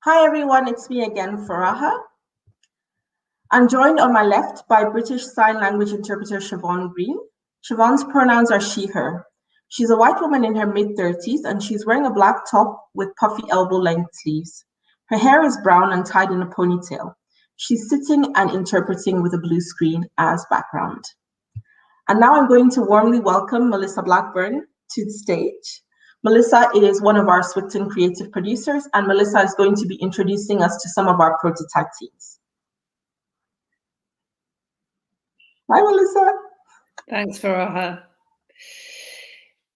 Hi everyone, it's me again, Faraha. I'm joined on my left by British Sign Language interpreter Siobhan Green. Siobhan's pronouns are she, her. She's a white woman in her mid-30s and she's wearing a black top with puffy elbow-length sleeves. Her hair is brown and tied in a ponytail. She's sitting and interpreting with a blue screen as background. And now I'm going to warmly welcome Melissa Blackburn to the stage. Melissa is one of our SWCTN creative producers, and Melissa is going to be introducing us to some of our prototype teams. Hi, Melissa. Thanks, Faraha.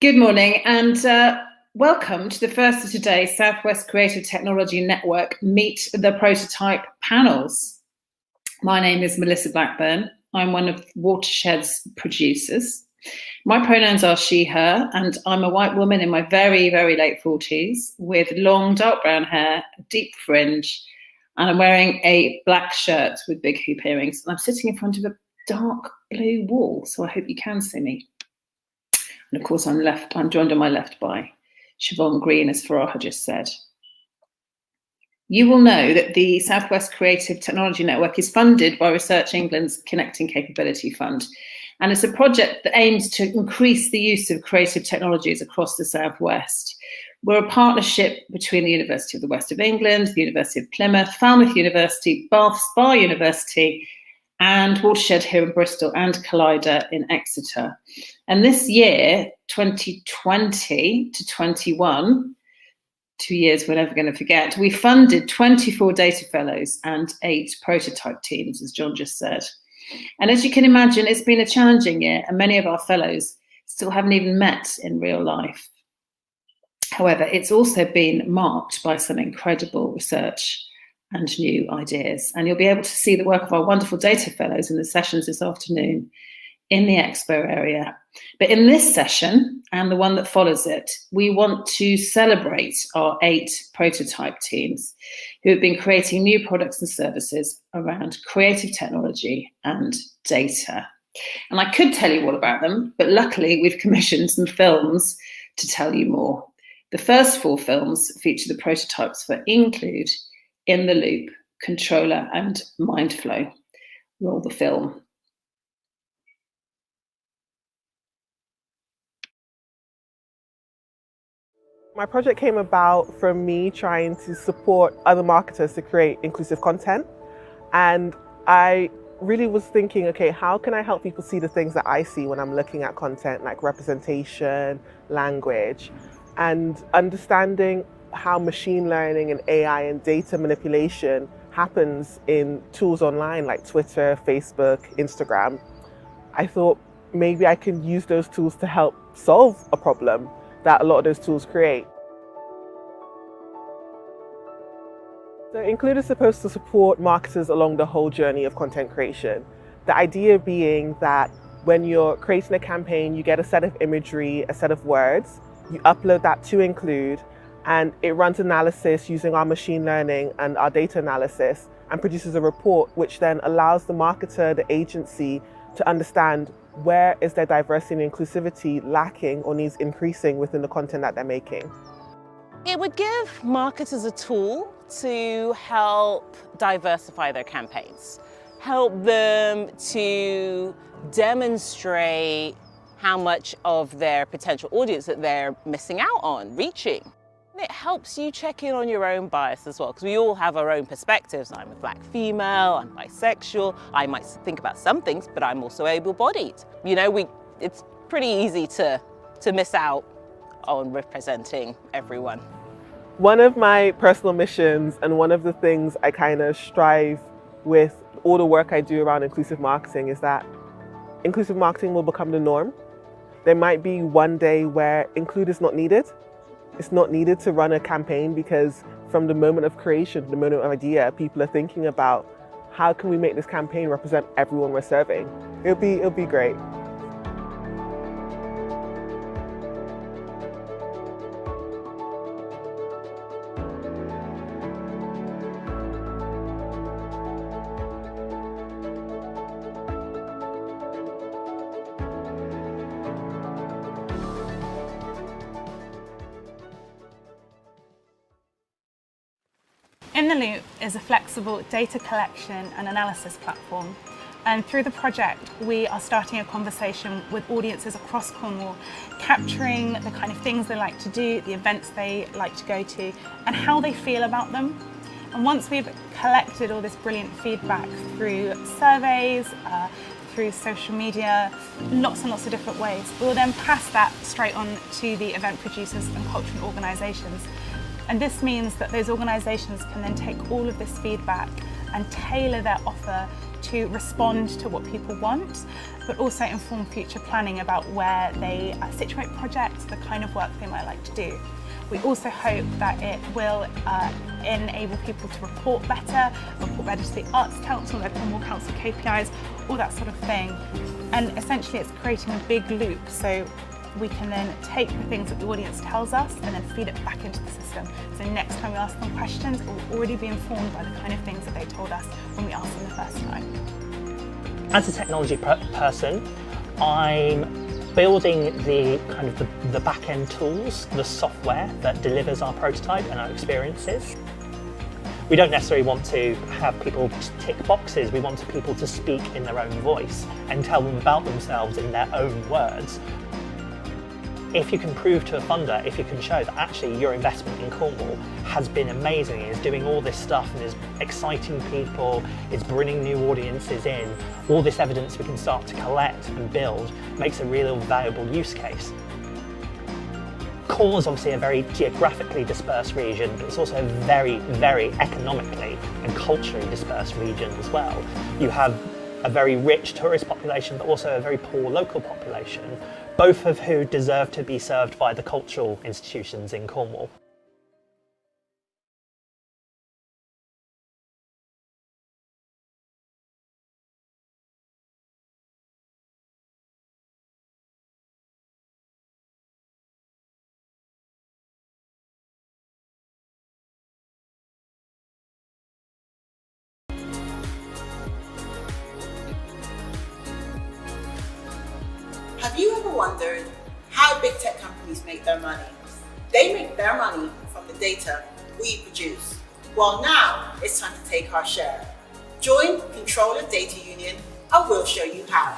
Good morning and welcome to the first of today's Southwest Creative Technology Network Meet the Prototype panels. My name is Melissa Blackburn. I'm one of Watershed's producers. My pronouns are she, her, and I'm a white woman in my very, very late 40s with long dark brown hair, a deep fringe, and I'm wearing a black shirt with big hoop earrings. And I'm sitting in front of a dark blue wall, so I hope you can see me. And of course, I'm joined on my left by Siobhan Green, as Faraha just said. You will know that the Southwest Creative Technology Network is funded by Research England's Connecting Capability Fund. And it's a project that aims to increase the use of creative technologies across the Southwest. We're a partnership between the University of the West of England, the University of Plymouth, Falmouth University, Bath Spa University, and Watershed here in Bristol, and Collider in Exeter. And this year, 2020 to 21, 2 years we're never going to forget, we funded 24 data fellows and 8 prototype teams, as John just said. And as you can imagine, it's been a challenging year, and many of our fellows still haven't even met in real life. However, it's also been marked by some incredible research and new ideas. And you'll be able to see the work of our wonderful data fellows in the sessions this afternoon in the expo area. But in this session, and the one that follows it, we want to celebrate our 8 prototype teams who have been creating new products and services around creative technology and data. And I could tell you all about them, but luckily we've commissioned some films to tell you more. The first 4 films feature the prototypes for Includ, In the Loop, Controlr, and Mindflow. Roll the film. My project came about from me trying to support other marketers to create inclusive content. And I really was thinking, okay, how can I help people see the things that I see when I'm looking at content, like representation, language, and understanding how machine learning and AI and data manipulation happens in tools online like Twitter, Facebook, Instagram. I thought maybe I can use those tools to help solve a problem that a lot of those tools create. So Includ is supposed to support marketers along the whole journey of content creation. The idea being that when you're creating a campaign, you get a set of imagery, a set of words, you upload that to Includ, and it runs analysis using our machine learning and our data analysis and produces a report which then allows the marketer, the agency, to understand where is their diversity and inclusivity lacking or needs increasing within the content that they're making. It would give marketers a tool to help diversify their campaigns, help them to demonstrate how much of their potential audience that they're missing out on reaching. It helps you check in on your own bias as well, because we all have our own perspectives. I'm a black female, I'm bisexual, I might think about some things, but I'm also able-bodied. You know, it's pretty easy to miss out on representing everyone. One of my personal missions and one of the things I kind of strive with all the work I do around inclusive marketing is that inclusive marketing will become the norm. There might be one day where Includ is not needed. It's not needed to run a campaign because from the moment of creation, the moment of idea, people are thinking about how can we make this campaign represent everyone we're serving. It'll be great. And In the Loop is a flexible data collection and analysis platform. And through the project, we are starting a conversation with audiences across Cornwall, capturing the kind of things they like to do, the events they like to go to, and how they feel about them. And once we've collected all this brilliant feedback through surveys, through social media, lots and lots of different ways, we'll then pass that straight on to the event producers and cultural organisations. And this means that those organisations can then take all of this feedback and tailor their offer to respond to what people want, but also inform future planning about where they situate projects, the kind of work they might like to do. We also hope that it will enable people to report better to the Arts Council, their Cornwall Council KPIs, all that sort of thing. And essentially it's creating a big loop, so we can then take the things that the audience tells us and then feed it back into the system. So next time we ask them questions, it will already be informed by the kind of things that they told us when we asked them the first time. As a technology person, I'm building the back-end tools, the software that delivers our prototype and our experiences. We don't necessarily want to have people tick boxes, we want people to speak in their own voice and tell them about themselves in their own words. If you can prove to a funder, if you can show that actually your investment in Cornwall has been amazing, is doing all this stuff and is exciting people, is bringing new audiences in, all this evidence we can start to collect and build makes a real valuable use case. Cornwall is obviously a very geographically dispersed region, but it's also a very, very economically and culturally dispersed region as well. You have a very rich tourist population, but also a very poor local population, both of who deserve to be served by the cultural institutions in Cornwall. Have you ever wondered how big tech companies make their money? They make their money from the data we produce. Well, now it's time to take our share. Join Controlr Data Union and we'll show you how.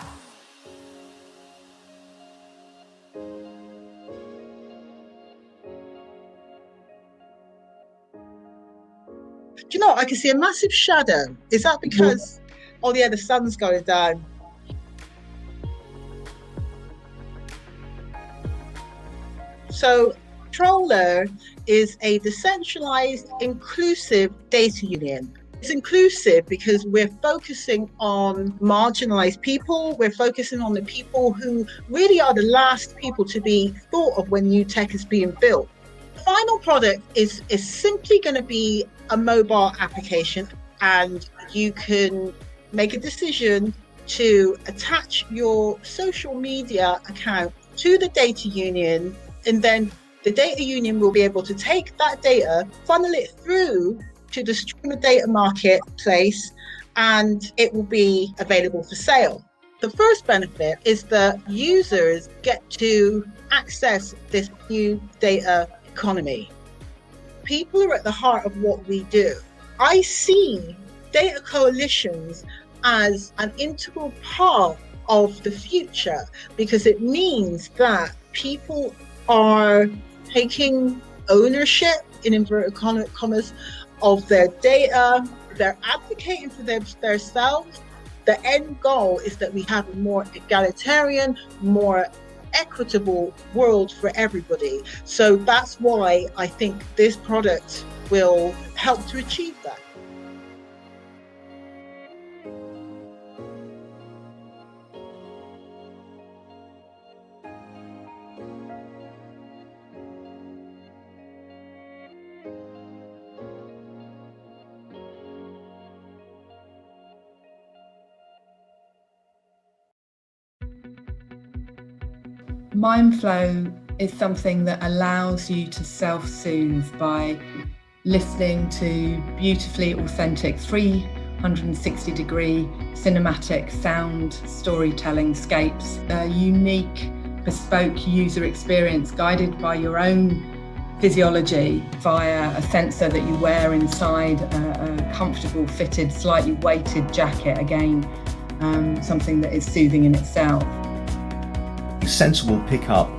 Do you know, I can see a massive shadow. Is that because, oh yeah, the sun's going down? So Controlr is a decentralized, inclusive data union. It's inclusive because we're focusing on marginalized people. We're focusing on the people who really are the last people to be thought of when new tech is being built. The final product is simply going to be a mobile application, and you can make a decision to attach your social media account to the data union, and then the data union will be able to take that data, funnel it through to the streamer data marketplace, and it will be available for sale. The first benefit is that users get to access this new data economy. People are at the heart of what we do. I see data coalitions as an integral part of the future, because it means that people are taking ownership, in inverted commas, of their data. They're advocating for themselves. The end goal is that we have a more egalitarian, more equitable world for everybody. So that's why I think this product will help to achieve that. Mindflow is something that allows you to self-soothe by listening to beautifully authentic 360-degree cinematic sound storytelling scapes, a unique bespoke user experience guided by your own physiology via a sensor that you wear inside a comfortable, fitted, slightly weighted jacket. Again, something that is soothing in itself. The sensor will pick up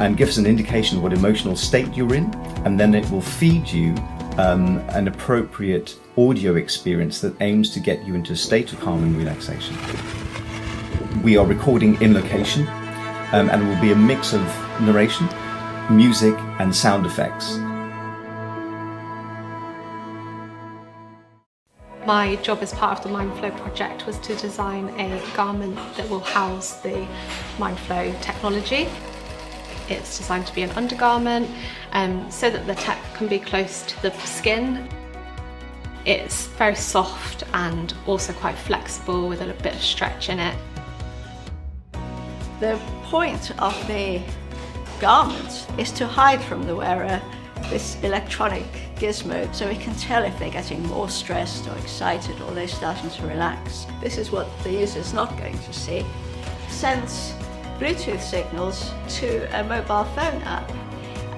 and give us an indication of what emotional state you're in, and then it will feed you an appropriate audio experience that aims to get you into a state of calm and relaxation. We are recording in location, and it will be a mix of narration, music and sound effects. My job as part of the Mindflow project was to design a garment that will house the Mindflow technology. It's designed to be an undergarment so that the tech can be close to the skin. It's very soft and also quite flexible with a bit of stretch in it. The point of the garment is to hide from the wearer this electronic gizmo, so we can tell if they're getting more stressed or excited or they're starting to relax. This is what the user is not going to see. Sends Bluetooth signals to a mobile phone app,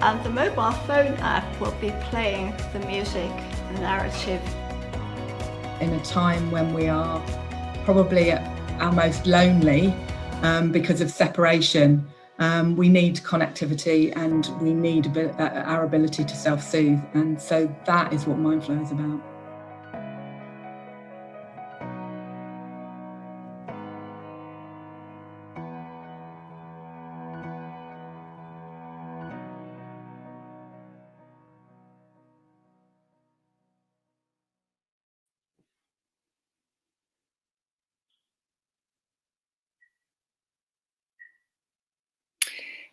and the mobile phone app will be playing the music, the narrative. In a time when we are probably at our most lonely because of separation, we need connectivity and we need our ability to self-soothe, and so that is what Mindflow is about.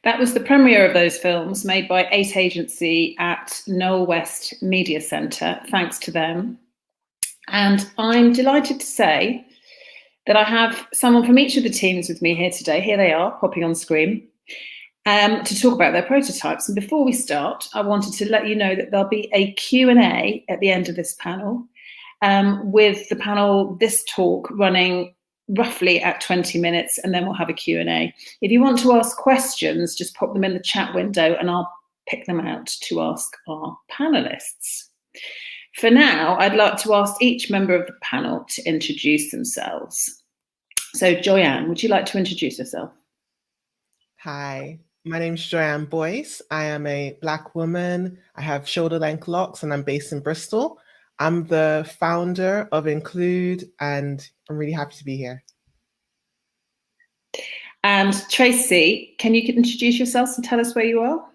That was the premiere of those films made by 8 Agency at Knoll West Media Centre. Thanks to them. And I'm delighted to say that I have someone from each of the teams with me here today. Here they are, popping on screen, to talk about their prototypes. And before we start, I wanted to let you know that there'll be a Q&A at the end of this panel, with the panel, this talk, running roughly at 20 minutes, and then we'll have a Q&A. If you want to ask questions, just pop them in the chat window and I'll pick them out to ask our panelists. For now, I'd like to ask each member of the panel to introduce themselves. So Joyanne, would you like to introduce yourself? Hi, my name's Joyanne Boyce. I am a Black woman. I have shoulder-length locks and I'm based in Bristol. I'm the founder of Includ, and I'm really happy to be here. And Tracy, can you introduce yourself and tell us where you are?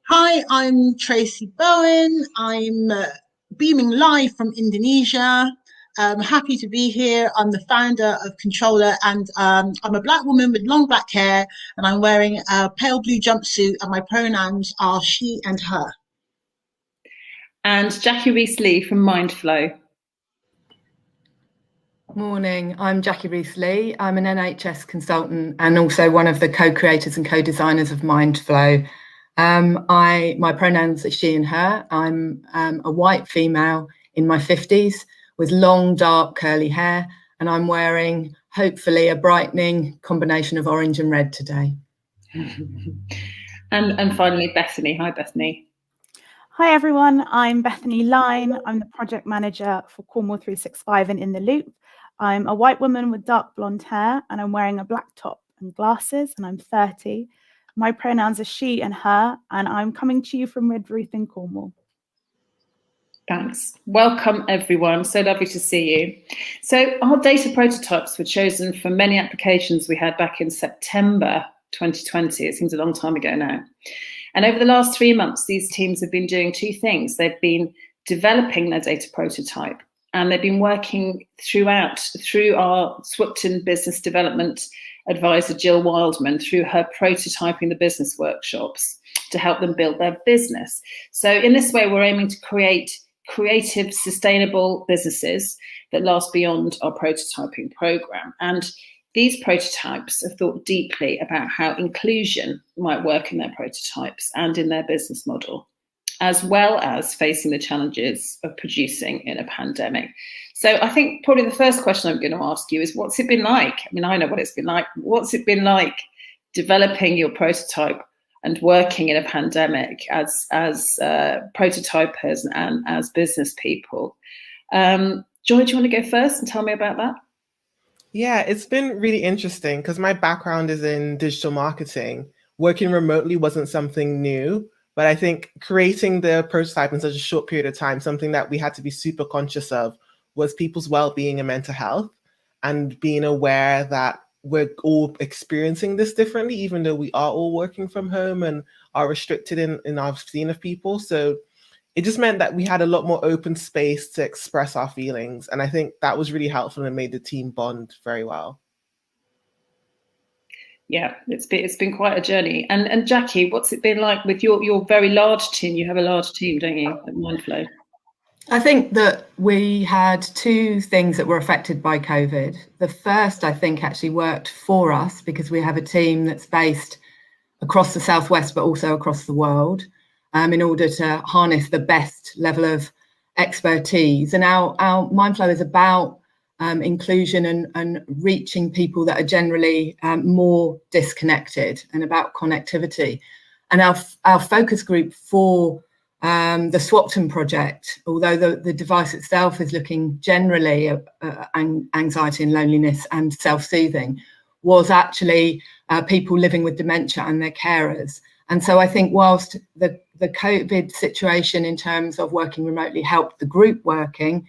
Hi, I'm Tracy Bowen. I'm beaming live from Indonesia. I'm happy to be here. I'm the founder of Controlr, and I'm a Black woman with long black hair, and I'm wearing a pale blue jumpsuit, and my pronouns are she and her. And Jackie Rees-Lee from Mindflow. Morning, I'm Jackie Rees-Lee. I'm an NHS consultant and also one of the co-creators and co-designers of Mindflow. My pronouns are she and her. I'm a white female in my 50s with long, dark, curly hair, and I'm wearing, hopefully, a brightening combination of orange and red today. And finally, Bethany. Hi, Bethany. Hi everyone, I'm Bethany Line. I'm the project manager for Cornwall 365 and In the Loop. I'm a white woman with dark blonde hair and I'm wearing a black top and glasses, and I'm 30. My pronouns are she and her, and I'm coming to you from Redruth in Cornwall. Thanks. Welcome everyone, so lovely to see you. So our data prototypes were chosen from many applications we had back in September 2020. It seems a long time ago now. And over the last 3 months, these teams have been doing 2 things. They've been developing their data prototype, and they've been working through our SWCTN business development advisor, Jill Wildman, through her prototyping the business workshops to help them build their business. So in this way, we're aiming to create creative, sustainable businesses that last beyond our prototyping program. And these prototypes have thought deeply about how inclusion might work in their prototypes and in their business model, as well as facing the challenges of producing in a pandemic. So I think probably the first question I'm going to ask you is, what's it been like? I mean, I know what it's been like. What's it been like developing your prototype and working in a pandemic as prototypers and as business people. Joy, do you want to go first and tell me about that? Yeah, it's been really interesting because my background is in digital marketing. Working remotely wasn't something new, but I think creating the prototype in such a short period of time, something that we had to be super conscious of was people's well-being and mental health, and being aware that we're all experiencing this differently, even though we are all working from home and are restricted in our scene of people. So it just meant that we had a lot more open space to express our feelings. And I think that was really helpful and made the team bond very well. Yeah, it's been quite a journey. And Jackie, what's it been like with your very large team? You have a large team, don't you, at Mindflow? I think that we had two things that were affected by COVID. The first, I think, actually worked for us because we have a team that's based across the Southwest, but also across the world, in order to harness the best level of expertise. And our Mindflow is about inclusion and reaching people that are generally more disconnected, and about connectivity. And our focus group for the SWCTN project, although the device itself is looking generally at anxiety and loneliness and self-soothing, was actually people living with dementia and their carers. And so I think whilst the COVID situation in terms of working remotely helped the group working,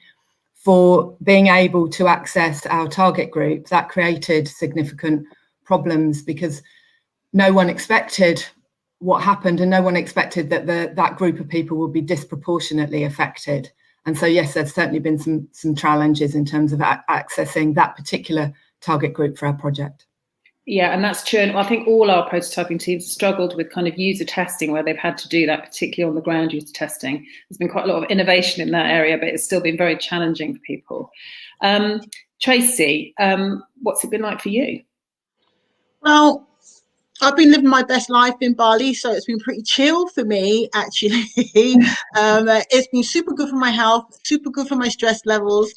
for being able to access our target group, that created significant problems because no one expected what happened, and no one expected that that group of people would be disproportionately affected. And so, yes, there's certainly been some challenges in terms of accessing that particular target group for our project. Yeah, and that's true. And I think all our prototyping teams struggled with kind of user testing, where they've had to do that, particularly on the ground user testing. There's been quite a lot of innovation in that area, but it's still been very challenging for people. Tracy, what's it been like for you? Well, I've been living my best life in Bali, so it's been pretty chill for me, actually. It's been super good for my health, super good for my stress levels.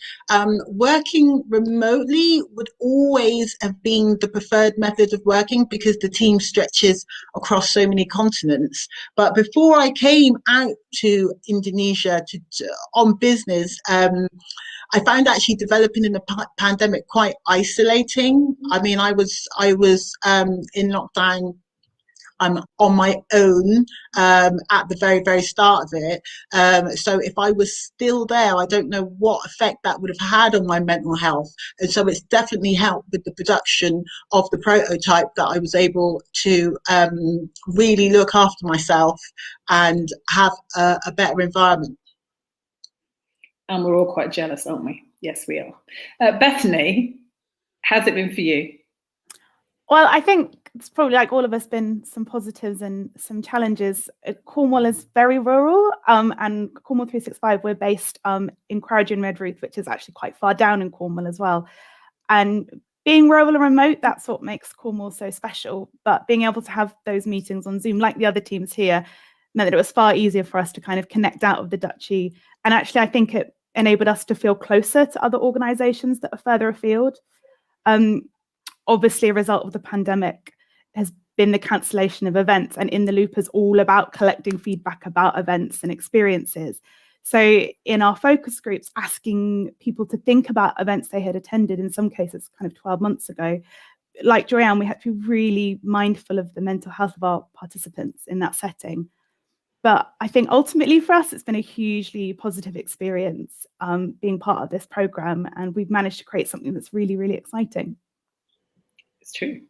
Working remotely would always have been the preferred method of working because the team stretches across so many continents. But before I came out to Indonesia on business, I found actually developing in the pandemic quite isolating. I mean, I was in lockdown on my own at the very, very start of it. So if I was still there, I don't know what effect that would have had on my mental health. And so it's definitely helped with the production of the prototype that I was able to really look after myself and have a better environment. And we're all quite jealous, aren't we? Yes, we are. Bethany, how's it been for you? Well, I think it's probably, like all of us, been some positives and some challenges. Cornwall is very rural, and Cornwall 365, we're based in Quarrigen and Redruth, which is actually quite far down in Cornwall as well. And being rural and remote, that's what makes Cornwall so special. But being able to have those meetings on Zoom, like the other teams here, meant that it was far easier for us to kind of connect out of the duchy. And actually, I think it enabled us to feel closer to other organisations that are further afield. Obviously, a result of the pandemic has been the cancellation of events, and In the Loop is all about collecting feedback about events and experiences. So in our focus groups, asking people to think about events they had attended, in some cases kind of 12 months ago. Like Joanne, we had to be really mindful of the mental health of our participants in that setting. But I think ultimately for us, it's been a hugely positive experience being part of this programme, and we've managed to create something that's really, really exciting. It's true.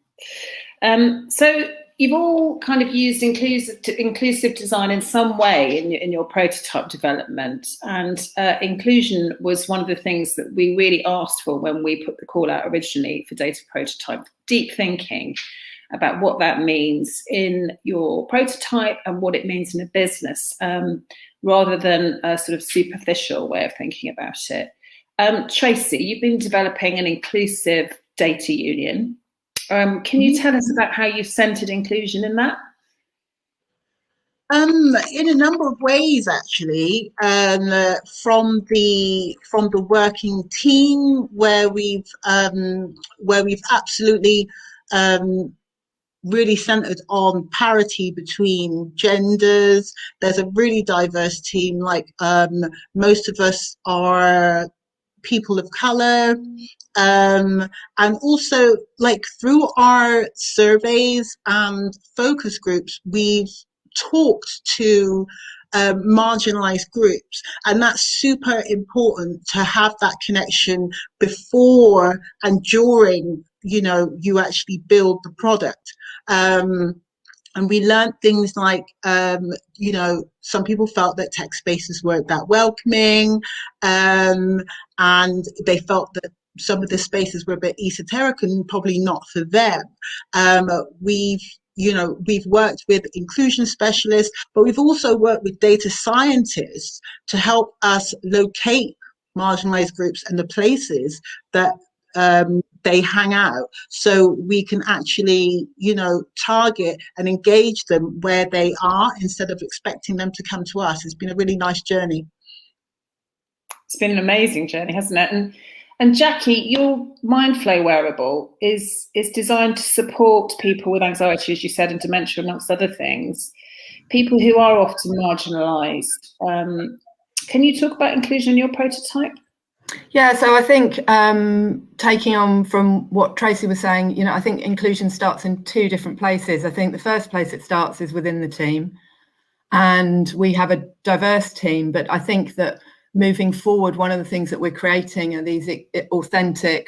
So you've all kind of used inclusive design in some way in your prototype development, and inclusion was one of the things that we really asked for when we put the call out originally for Data Prototype. Deep thinking about what that means in your prototype and what it means in a business, rather than a sort of superficial way of thinking about it. Tracy, you've been developing an inclusive data union. Can you tell us about how you've centred inclusion in that? In a number of ways, actually, from the working team, where we've absolutely really centered on parity between genders. There's a really diverse team. Like most of us are people of color. And also, like, through our surveys and focus groups, we've talked to marginalized groups, and that's super important to have that connection before and during, you know, you actually build the product. And we learned things like, you know, some people felt that tech spaces weren't that welcoming, and they felt that some of the spaces were a bit esoteric and probably not for them. We've worked with inclusion specialists, but we've also worked with data scientists to help us locate marginalized groups and the places that they hang out, so we can actually, you know, target and engage them where they are instead of expecting them to come to us. It's been a really nice journey. It's been an amazing journey, hasn't it? And Jackie, your Mindflow wearable is designed to support people with anxiety, as you said, and dementia, amongst other things, people who are often marginalised. Can you talk about inclusion in your prototype? Yeah, so I think taking on from what Tracy was saying, you know, I think inclusion starts in two different places. I think the first place it starts is within the team, and we have a diverse team, but I think that moving forward, one of the things that we're creating are these authentic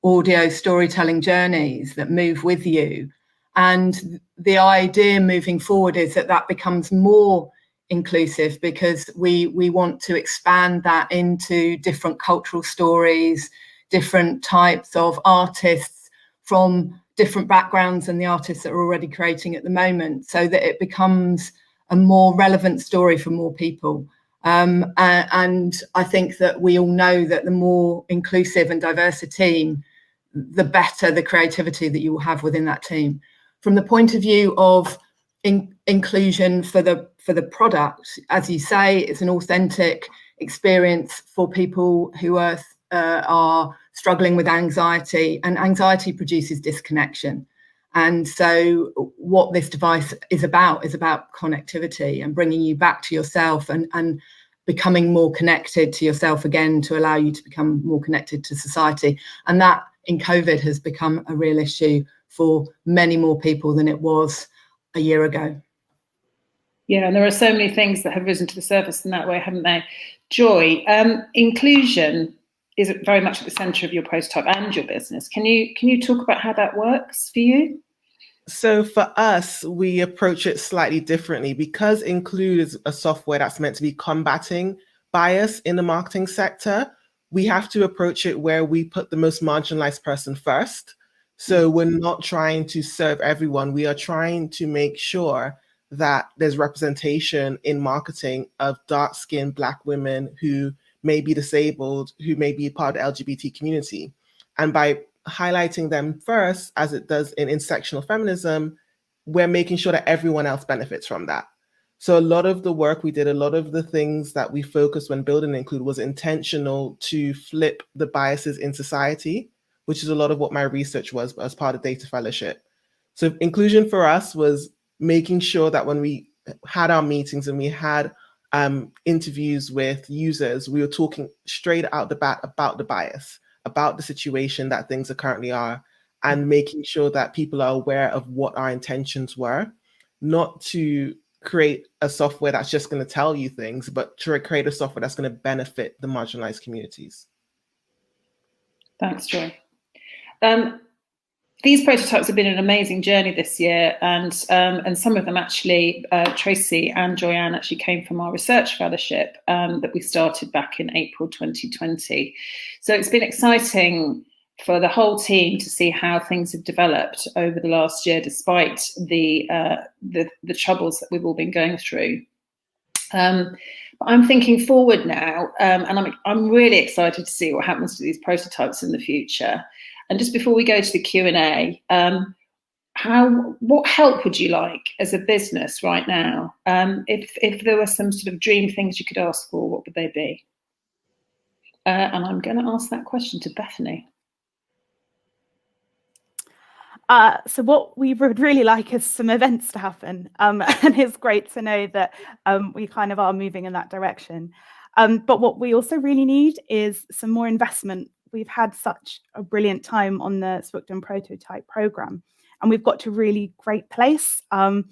audio storytelling journeys that move with you. And the idea moving forward is that that becomes more inclusive, because we want to expand that into different cultural stories, different types of artists from different backgrounds than the artists that are already creating at the moment, so that it becomes a more relevant story for more people. And I think that we all know that the more inclusive and diverse a team, the better the creativity that you will have within that team. From the point of view of inclusion for the product, as you say, it's an authentic experience for people who are struggling with anxiety, and anxiety produces disconnection. And so what this device is about connectivity and bringing you back to yourself and becoming more connected to yourself again, to allow you to become more connected to society. And that in COVID has become a real issue for many more people than it was a year ago. Yeah, and there are so many things that have risen to the surface in that way, haven't they? Joy, inclusion is very much at the centre of your prototype and your business. Can you talk about how that works for you? So for us, we approach it slightly differently, because Includ is a software that's meant to be combating bias in the marketing sector. We have to approach it where we put the most marginalized person first. So we're not trying to serve everyone. We are trying to make sure that there's representation in marketing of dark-skinned Black women who may be disabled, who may be part of the LGBT community. And by highlighting them first, as it does in intersectional feminism, we're making sure that everyone else benefits from that. So a lot of the work we did, a lot of the things that we focused when building Includ was intentional to flip the biases in society, which is a lot of what my research was as part of Data Fellowship. So inclusion for us was making sure that when we had our meetings and we had interviews with users, we were talking straight out the bat about the bias, about the situation that things are currently are, and making sure that people are aware of what our intentions were, not to create a software that's just going to tell you things, but to create a software that's going to benefit the marginalized communities. Thanks, Joy. These prototypes have been an amazing journey this year, and some of them actually, Tracy and Joyanne actually came from our research fellowship that we started back in April 2020. So it's been exciting for the whole team to see how things have developed over the last year, despite the troubles that we've all been going through. But I'm thinking forward now, and I'm really excited to see what happens to these prototypes in the future. And just before we go to the Q&A, what help would you like as a business right now? If there were some sort of dream things you could ask for, what would they be? And I'm going to ask that question to Bethany. So what we would really like is some events to happen, and it's great to know that we kind of are moving in that direction. But what we also really need is some more investment. We've had such a brilliant time on the SWCTN prototype program, and we've got to a really great place. And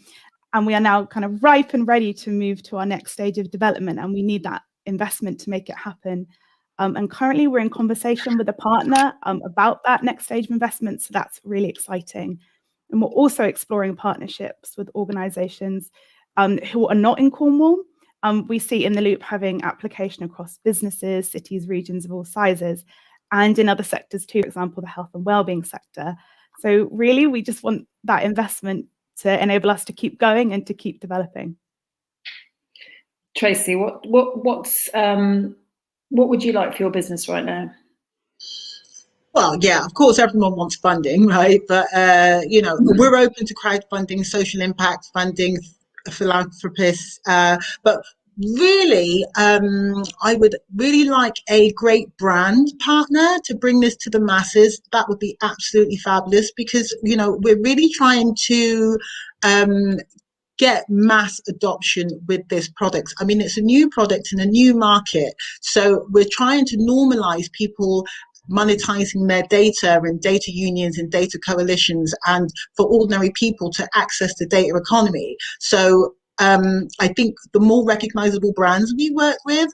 we are now kind of ripe and ready to move to our next stage of development, and we need that investment to make it happen. And currently we're in conversation with a partner about that next stage of investment, so that's really exciting. And we're also exploring partnerships with organisations who are not in Cornwall. We see In the Loop having application across businesses, cities, regions of all sizes, and in other sectors too, for example, the health and wellbeing sector. So really, we just want that investment to enable us to keep going and to keep developing. Tracy, what would you like for your business right now? Well, yeah, of course, everyone wants funding, right? But, you know, we're open to crowdfunding, social impact funding, philanthropists. But really, I would really like a great brand partner to bring this to the masses. That would be absolutely fabulous because, you know, we're really trying to get mass adoption with this product. I mean, it's a new product in a new market. So we're trying to normalize people monetizing their data and data unions and data coalitions, and for ordinary people to access the data economy. So I think the more recognizable brands we work with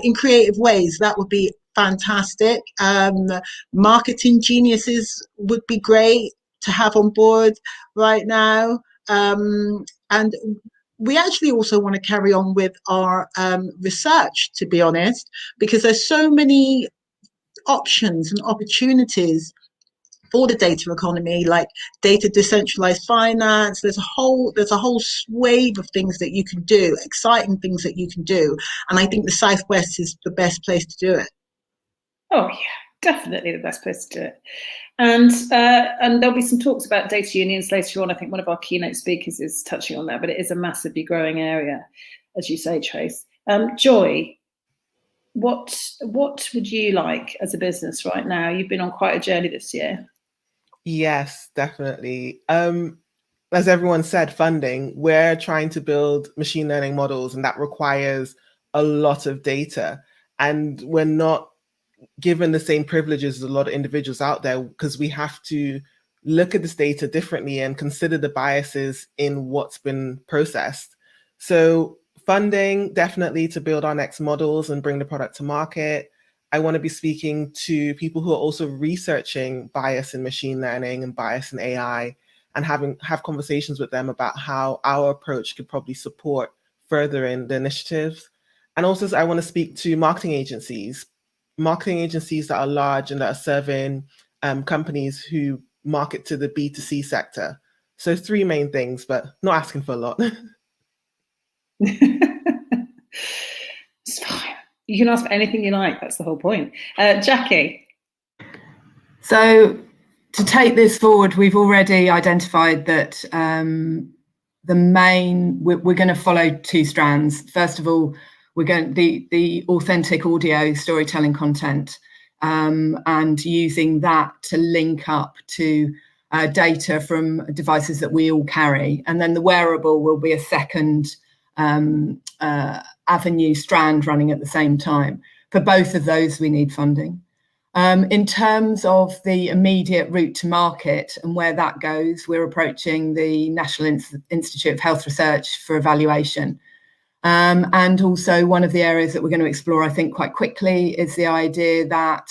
in creative ways, that would be fantastic. Marketing geniuses would be great to have on board right now. And we actually also want to carry on with our research, to be honest, because there's so many options and opportunities for the data economy, like data decentralized finance. There's a whole swathe of things that you can do, exciting things that you can do. And I think the Southwest is the best place to do it. Oh yeah, definitely the best place to do it. And there'll be some talks about data unions later on. I think one of our keynote speakers is touching on that, but it is a massively growing area, as you say, Trace. Joy, what would you like as a business right now? You've been on quite a journey this year. Yes, definitely. As everyone said, funding. We're trying to build machine learning models, and that requires a lot of data. And we're not given the same privileges as a lot of individuals out there, because we have to look at this data differently and consider the biases in what's been processed. So funding, definitely, to build our next models and bring the product to market. I want to be speaking to people who are also researching bias in machine learning and bias in AI, and have conversations with them about how our approach could probably support furthering the initiatives. And also, I want to speak to marketing agencies that are large and that are serving companies who market to the B2C sector. So 3 main things, but not asking for a lot. It's fine. You can ask for anything you like. That's the whole point. Jackie. So to take this forward, we've already identified that we're going to follow 2 strands. First of all, we're going the authentic audio storytelling content, and using that to link up to data from devices that we all carry. And then the wearable will be a second avenue strand running at the same time. For both of those, we need funding. In terms of the immediate route to market and where that goes, we're approaching the National Institute of Health Research for evaluation. And also one of the areas that we're going to explore, I think, quite quickly is the idea that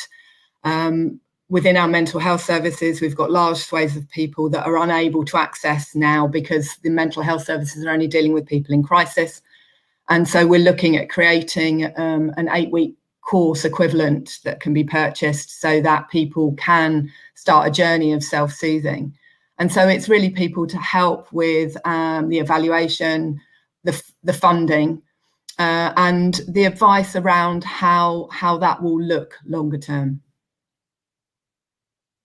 within our mental health services, we've got large swathes of people that are unable to access now because the mental health services are only dealing with people in crisis. And so we're looking at creating an 8-week course equivalent that can be purchased so that people can start a journey of self-soothing. And so it's really people to help with the evaluation, the funding, and the advice around how that will look longer term.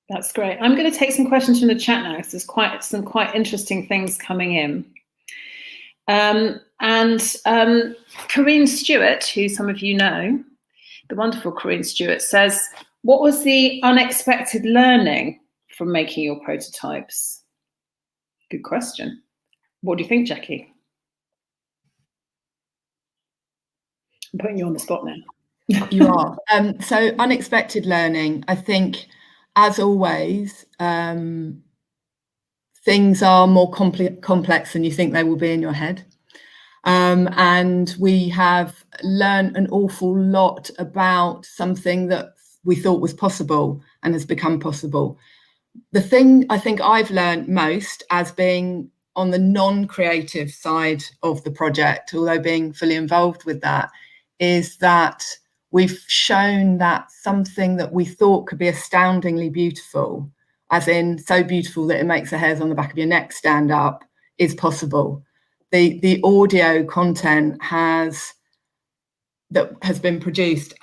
That's great. I'm going to take some questions from the chat now, because there's some quite interesting things coming in. Corinne Stewart, who some of you know, the wonderful Corinne Stewart, says, what was the unexpected learning from making your prototypes? Good question. What do you think, Jackie? I'm putting you on the spot now. You are. So unexpected learning, I think, as always, things are more complex than you think they will be in your head. And we have learned an awful lot about something that we thought was possible and has become possible. The thing I think I've learned most as being on the non-creative side of the project, although being fully involved with that, is that we've shown that something that we thought could be astoundingly beautiful, as in so beautiful that it makes the hairs on the back of your neck stand up, is possible. The audio content that has been produced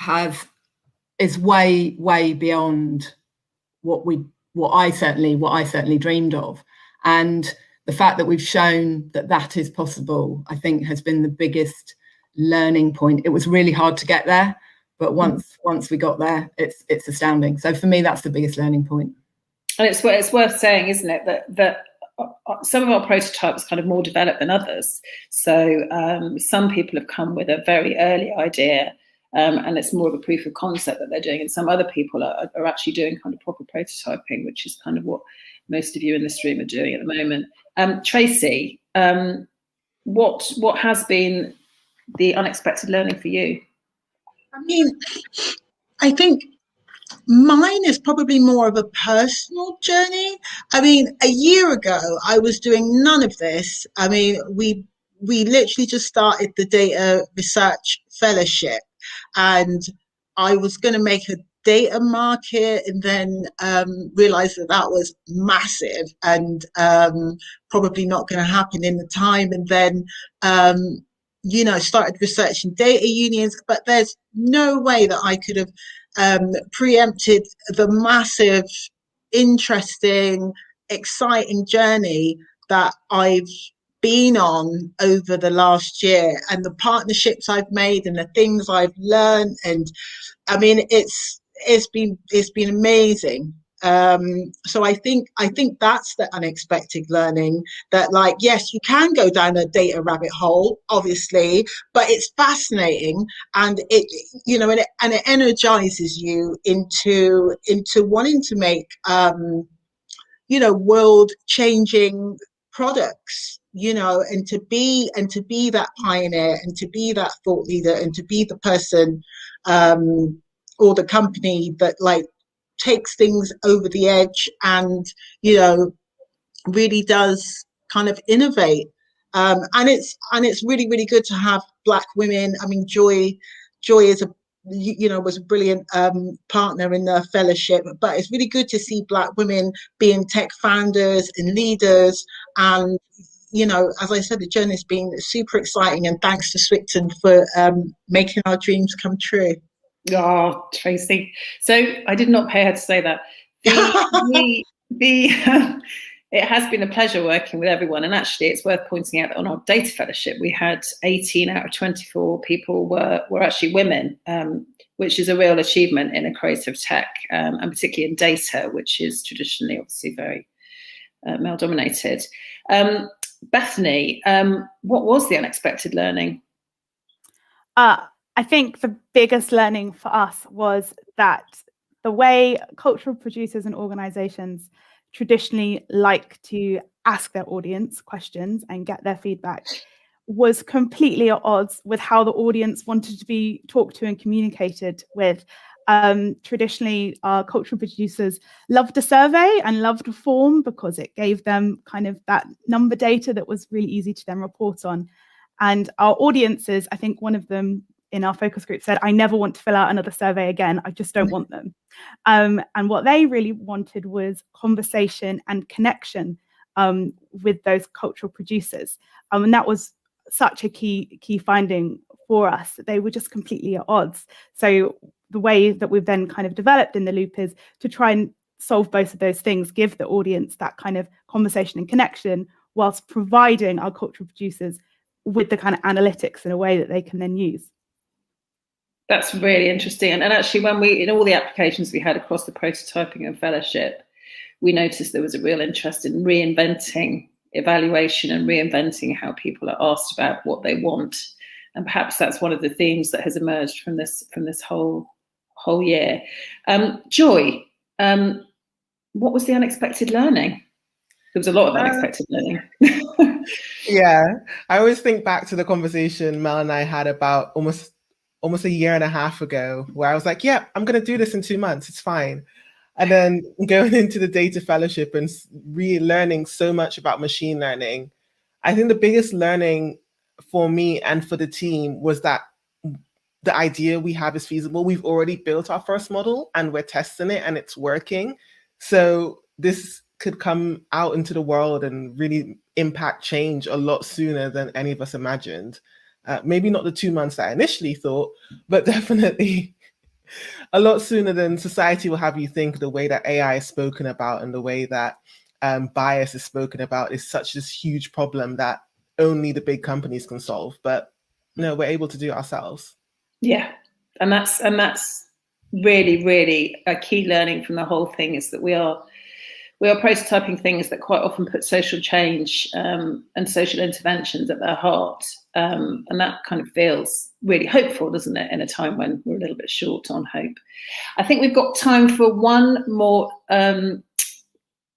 is way beyond what I certainly dreamed of. And the fact that we've shown that is possible, I think, has been the biggest learning point. It was really hard to get there, but once we got there, it's astounding. So for me, that's the biggest learning point. And it's worth saying, isn't it, that some of our prototypes are kind of more developed than others. So some people have come with a very early idea, and it's more of a proof of concept that they're doing, and some other people are actually doing kind of proper prototyping, which is kind of what most of you in this room are doing at the moment. Tracy, what has been the unexpected learning for you? I mean, I think mine is probably more of a personal journey. I mean, a year ago, I was doing none of this. I mean, we literally just started the data research fellowship, and I was going to make a data market, and then realized that was massive and probably not going to happen in the time. And then started researching data unions, but there's no way that I could have preempted the massive, interesting, exciting journey that I've been on over the last year, and the partnerships I've made and the things I've learned. And I mean, it's been amazing. So I think that's the unexpected learning, that, like, yes, you can go down a data rabbit hole, obviously, but it's fascinating, and it energizes you into wanting to make world changing products, and to be that pioneer, and to be that thought leader, and to be the person or the company that, like, takes things over the edge and really does kind of innovate, and it's really good to have Black women. I mean, Joy is was a brilliant partner in the fellowship, but it's really good to see Black women being tech founders and leaders. And as I said, the journey's been super exciting, and thanks to SWCTN for making our dreams come true. Oh, Tracy. So I did not pay her to say that. It has been a pleasure working with everyone. And actually, it's worth pointing out that on our data fellowship, we had 18 out of 24 people were actually women, which is a real achievement in a creative tech, and particularly in data, which is traditionally obviously very male dominated. Bethany, what was the unexpected learning? I think the biggest learning for us was that the way cultural producers and organizations traditionally like to ask their audience questions and get their feedback was completely at odds with how the audience wanted to be talked to and communicated with. Traditionally, our cultural producers loved a survey and loved a form because it gave them kind of that number data that was really easy to then report on. And our audiences, I think one of them in our focus group said, I never want to fill out another survey again. I just don't want them. And what they really wanted was conversation and connection with those cultural producers. And that was such a key finding for us. They were just completely at odds. So the way that we've then kind of developed in the loop is to try and solve both of those things, give the audience that kind of conversation and connection, whilst providing our cultural producers with the kind of analytics in a way that they can then use. That's really interesting. And actually, when in all the applications we had across the prototyping and fellowship, we noticed there was a real interest in reinventing evaluation and reinventing how people are asked about what they want. And perhaps that's one of the themes that has emerged from this whole year. Joy, what was the unexpected learning? There was a lot of unexpected learning. Yeah, I always think back to the conversation Mel and I had about almost a year and a half ago, where I was like, yeah, I'm going to do this in 2 months. It's fine. And then going into the data fellowship and relearning so much about machine learning, I think the biggest learning for me and for the team was that the idea we have is feasible. We've already built our first model and we're testing it and it's working. So this could come out into the world and really impact change a lot sooner than any of us imagined. Maybe not the 2 months that I initially thought, but definitely a lot sooner than society will have you think. The way that AI is spoken about and the way that bias is spoken about is such this huge problem that only the big companies can solve. But no, we're able to do it ourselves. Yeah, and that's really, really a key learning from the whole thing, is that we are prototyping things that quite often put social change and social interventions at their heart. And that kind of feels really hopeful, doesn't it, in a time when we're a little bit short on hope. I think we've got time for one more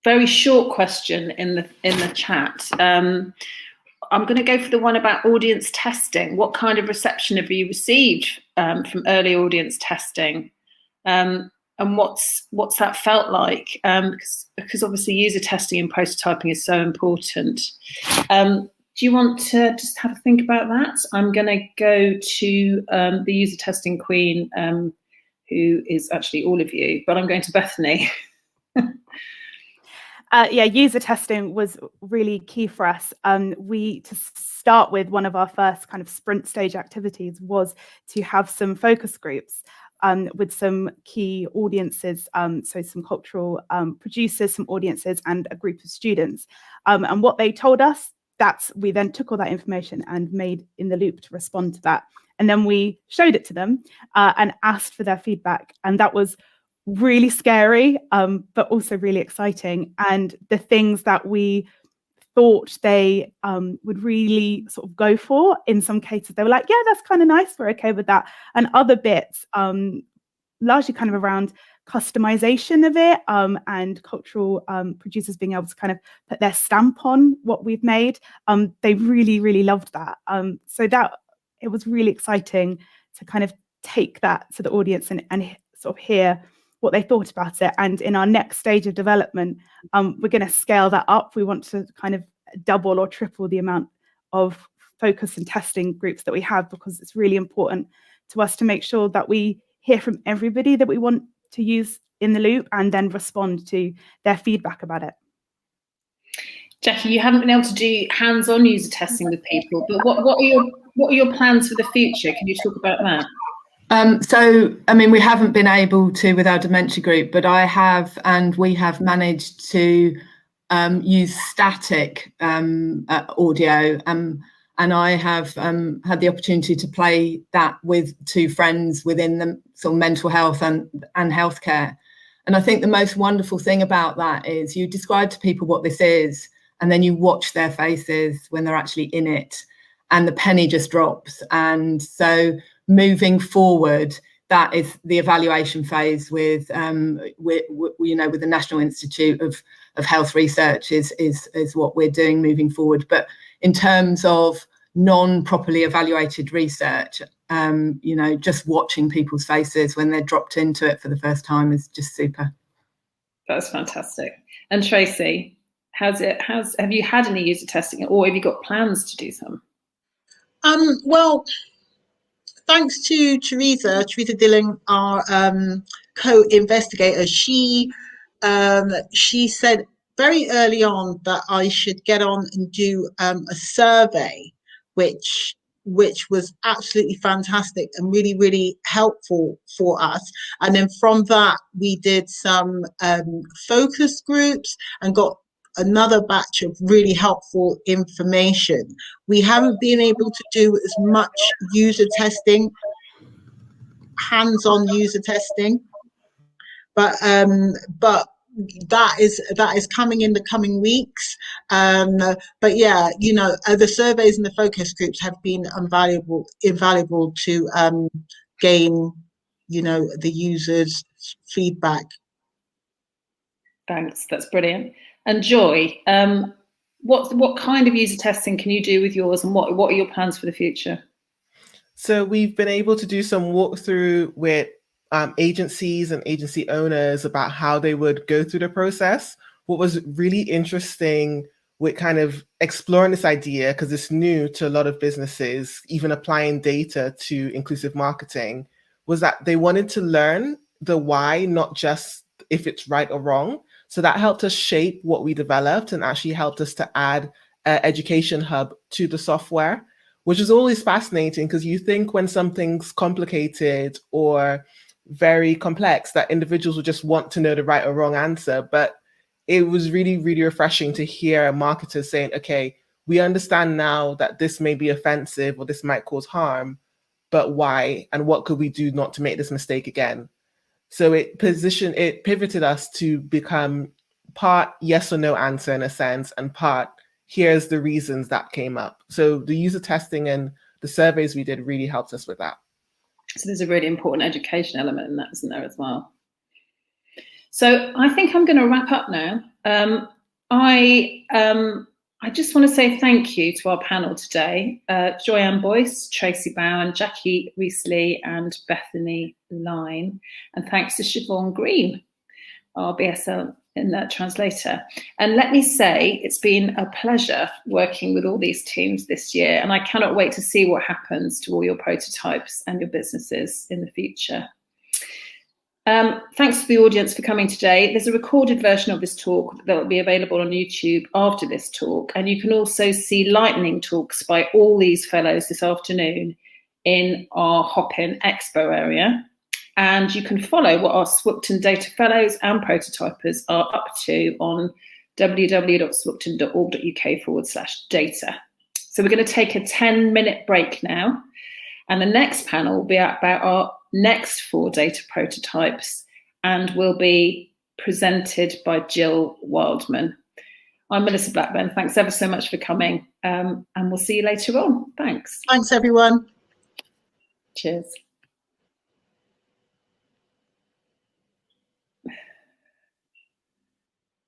very short question in the chat. I'm going to go for the one about audience testing. What kind of reception have you received from early audience testing? And what's that felt like? Because obviously user testing and prototyping is so important. Do you want to just have a think about that? I'm going to go to the user testing queen, who is actually all of you, but I'm going to Bethany. Yeah, user testing was really key for us. To start with, one of our first kind of sprint stage activities was to have some focus groups with some key audiences, so some cultural producers, some audiences, and a group of students. And what they told us, we then took all that information and made in the loop to respond to that. And then we showed it to them and asked for their feedback. And that was really scary, but also really exciting. And the things that we thought they would really sort of go for, in some cases, they were like, yeah, that's kind of nice, we're okay with that. And other bits, largely kind of around customization of it and cultural producers being able to kind of put their stamp on what we've made. They really, really loved that. So that it was really exciting to kind of take that to the audience and sort of hear what they thought about it. And in our next stage of development, we're going to scale that up. We want to kind of double or triple the amount of focus and testing groups that we have, because it's really important to us to make sure that we hear from everybody that we want to use in the loop and then respond to their feedback about it. Jackie, you haven't been able to do hands-on user testing with people, but what are your plans for the future? Can you talk about that? So, I mean, we haven't been able to with our dementia group, but I have, and we have managed to use static audio, and I have had the opportunity to play that with two friends within the sort of mental health and healthcare. And I think the most wonderful thing about that is you describe to people what this is, and then you watch their faces when they're actually in it, and the penny just drops. And so moving forward, that is the evaluation phase with the National Institute of Health Research is what we're doing moving forward. But in terms of non-properly evaluated research, just watching people's faces when they're dropped into it for the first time is just super. That's fantastic. And Tracy, have you had any user testing, or have you got plans to do some? Well, thanks to Teresa Dilling, our co-investigator. She said very early on that I should get on and do a survey, which was absolutely fantastic and really, really helpful for us. And then from that, we did some focus groups and got another batch of really helpful information. We haven't been able to do as much user testing, hands-on user testing, but that is coming in the coming weeks. But yeah, the surveys and the focus groups have been invaluable to gain, the users' feedback. Thanks, that's brilliant. And Joy, what kind of user testing can you do with yours, and what are your plans for the future? So we've been able to do some walkthrough with agencies and agency owners about how they would go through the process. What was really interesting with kind of exploring this idea, because it's new to a lot of businesses, even applying data to inclusive marketing, was that they wanted to learn the why, not just if it's right or wrong. So that helped us shape what we developed and actually helped us to add an education hub to the software, which is always fascinating, because you think when something's complicated or very complex that individuals would just want to know the right or wrong answer. But it was really, really refreshing to hear marketers saying, okay, we understand now that this may be offensive or this might cause harm, but why? And what could we do not to make this mistake again? So it pivoted us to become part yes or no answer in a sense, and part here's the reasons that came up. So the user testing and the surveys we did really helped us with that. So there's a really important education element in that, isn't there, as well? So I think I'm going to wrap up now. I just want to say thank you to our panel today, Joyanne Boyce, Tracy Bowen, Jackie Reesley and Bethany Line. And thanks to Siobhan Green, our BSL in that translator. And let me say, it's been a pleasure working with all these teams this year, and I cannot wait to see what happens to all your prototypes and your businesses in the future. Thanks to the audience for coming today. There's a recorded version of this talk that will be available on YouTube after this talk, and you can also see lightning talks by all these fellows this afternoon in our Hop-In Expo area. And you can follow what our SWCTN data fellows and prototypers are up to on www.swctn.org.uk/data. So we're going to take a 10-minute break now. And the next panel will be about our next 4 data prototypes and will be presented by Jill Wildman. I'm Melissa Blackburn. Thanks ever so much for coming. And we'll see you later on. Thanks. Thanks, everyone. Cheers.